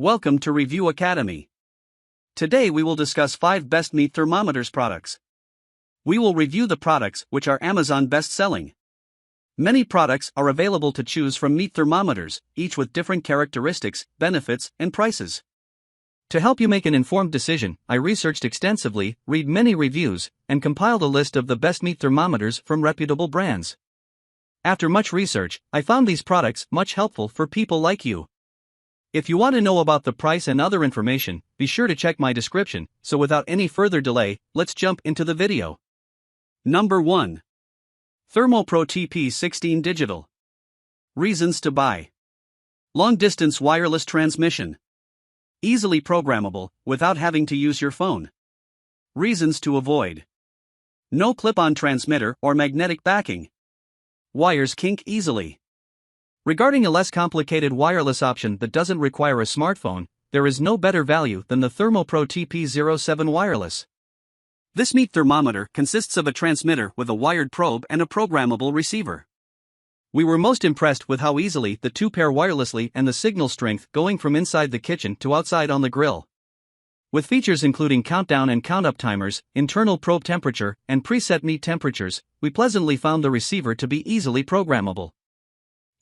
Welcome to Review Academy. Today we will discuss 5 best Meat Thermometers products. We will review the products which are Amazon best-selling. Many products are available to choose from Meat Thermometers, each with different characteristics, benefits, and prices. To help you make an informed decision, I researched extensively, read many reviews, and compiled a list of the best meat thermometers from reputable brands. After much research, I found these products much helpful for people like you. If you want to know about the price and other information, be sure to check my description. So without any further delay, let's jump into the video. Number 1. Thermopro TP03 Digital. Reasons to buy. Long-distance wireless transmission. Easily programmable, without having to use your phone. Reasons to avoid. No clip-on transmitter or magnetic backing. Wires kink easily. Regarding a less complicated wireless option that doesn't require a smartphone, there is no better value than the Thermopro TP03 wireless. This meat thermometer consists of a transmitter with a wired probe and a programmable receiver. We were most impressed with how easily the two pair wirelessly and the signal strength going from inside the kitchen to outside on the grill. With features including countdown and count-up timers, internal probe temperature, and preset meat temperatures, we pleasantly found the receiver to be easily programmable.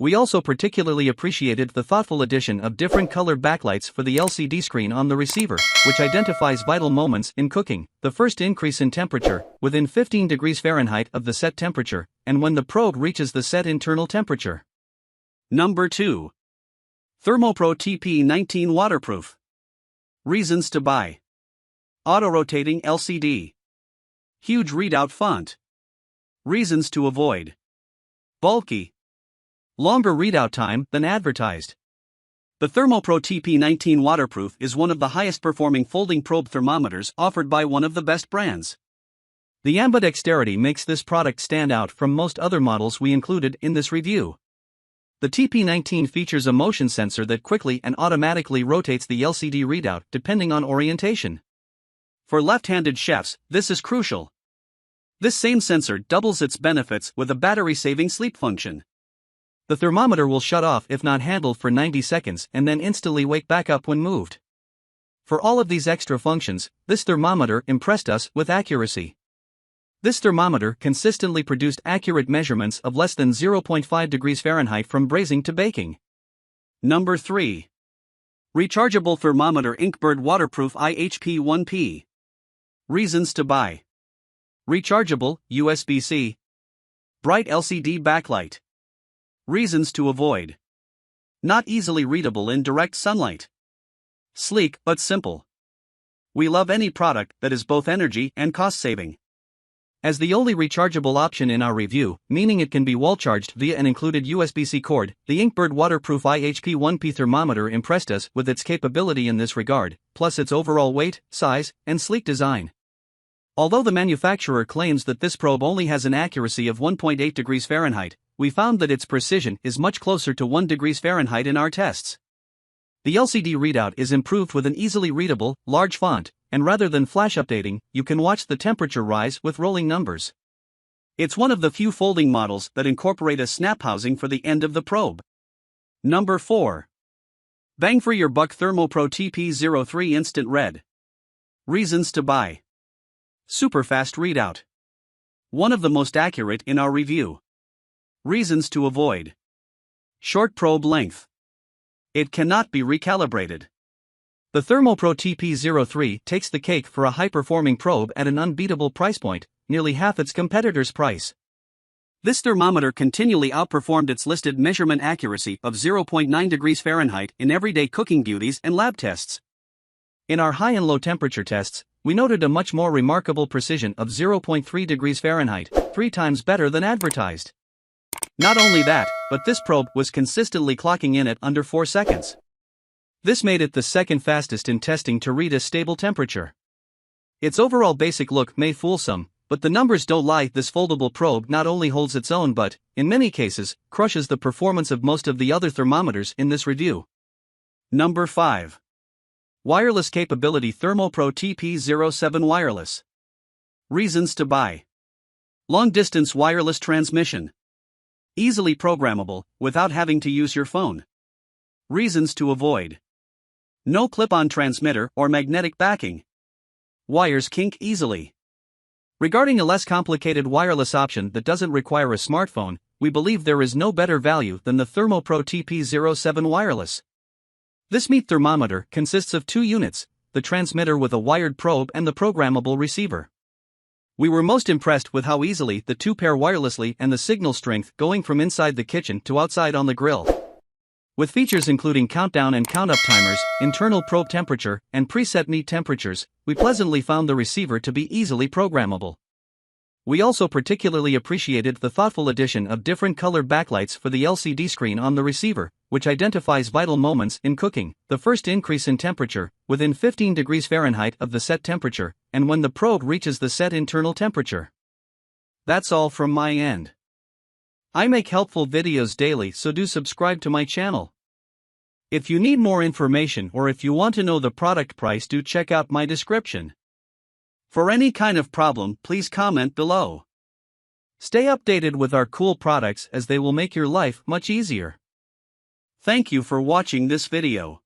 We also particularly appreciated the thoughtful addition of different colored backlights for the LCD screen on the receiver, which identifies vital moments in cooking, the first increase in temperature, within 15 degrees Fahrenheit of the set temperature, and when the probe reaches the set internal temperature. Number 2. Thermopro TP03 Waterproof. Reasons to buy. Auto-rotating LCD. Huge readout font. Reasons to avoid. Bulky. Longer readout time than advertised. The Thermopro TP03 Waterproof is one of the highest performing folding probe thermometers offered by one of the best brands. The ambidexterity makes this product stand out from most other models we included in this review. The TP03 features a motion sensor that quickly and automatically rotates the LCD readout depending on orientation. For left-handed chefs, this is crucial. This same sensor doubles its benefits with a battery-saving sleep function. The thermometer will shut off if not handled for 90 seconds and then instantly wake back up when moved. For all of these extra functions, this thermometer impressed us with accuracy. This thermometer consistently produced accurate measurements of less than 0.5 degrees Fahrenheit from braising to baking. Number 3. Rechargeable Thermometer Inkbird Waterproof IHP1P. Reasons to buy. Rechargeable, USB-C. Bright LCD backlight. Reasons to avoid. Not easily readable in direct sunlight. Sleek but simple. We love any product that is both energy and cost-saving. As the only rechargeable option in our review, meaning it can be wall-charged via an included USB-C cord, the Inkbird Waterproof IHP1P thermometer impressed us with its capability in this regard, plus its overall weight, size, and sleek design. Although the manufacturer claims that this probe only has an accuracy of 1.8 degrees Fahrenheit, we found that its precision is much closer to 1 degrees Fahrenheit in our tests. The LCD readout is improved with an easily readable, large font, and rather than flash updating, you can watch the temperature rise with rolling numbers. It's one of the few folding models that incorporate a snap housing for the end of the probe. Number 4. Bang for your buck Thermopro TP03 Instant Red. Reasons to buy. Super fast readout. One of the most accurate in our review. Reasons to avoid. Short probe length. It cannot be recalibrated. The Thermopro TP03 takes the cake for a high-performing probe at an unbeatable price point, nearly half its competitor's price. This thermometer continually outperformed its listed measurement accuracy of 0.9 degrees Fahrenheit in everyday cooking beauties and lab tests. In our high and low temperature tests, we noted a much more remarkable precision of 0.3 degrees Fahrenheit, 3 times better than advertised. Not only that, but this probe was consistently clocking in at under 4 seconds. This made it the second fastest in testing to read a stable temperature. Its overall basic look may fool some, but the numbers don't lie. This foldable probe not only holds its own but, in many cases, crushes the performance of most of the other thermometers in this review. Number 5. Wireless Capability Thermopro TP03 Wireless. Reasons to buy. Long-distance wireless transmission. Easily programmable, without having to use your phone. Reasons to avoid. No clip-on transmitter or magnetic backing. Wires kink easily. Regarding a less complicated wireless option that doesn't require a smartphone, we believe there is no better value than the Thermopro TP07 wireless. This meat thermometer consists of 2 units, the transmitter with a wired probe and the programmable receiver. We were most impressed with how easily the 2 pair wirelessly and the signal strength going from inside the kitchen to outside on the grill. With features including countdown and count-up timers, internal probe temperature, and preset meat temperatures, we pleasantly found the receiver to be easily programmable. We also particularly appreciated the thoughtful addition of different colored backlights for the LCD screen on the receiver, which identifies vital moments in cooking, the first increase in temperature, within 15 degrees Fahrenheit of the set temperature, and when the probe reaches the set internal temperature. That's all from my end. I make helpful videos daily, so do subscribe to my channel. If you need more information or if you want to know the product price, do check out my description. For any kind of problem, please comment below. Stay updated with our cool products as they will make your life much easier. Thank you for watching this video.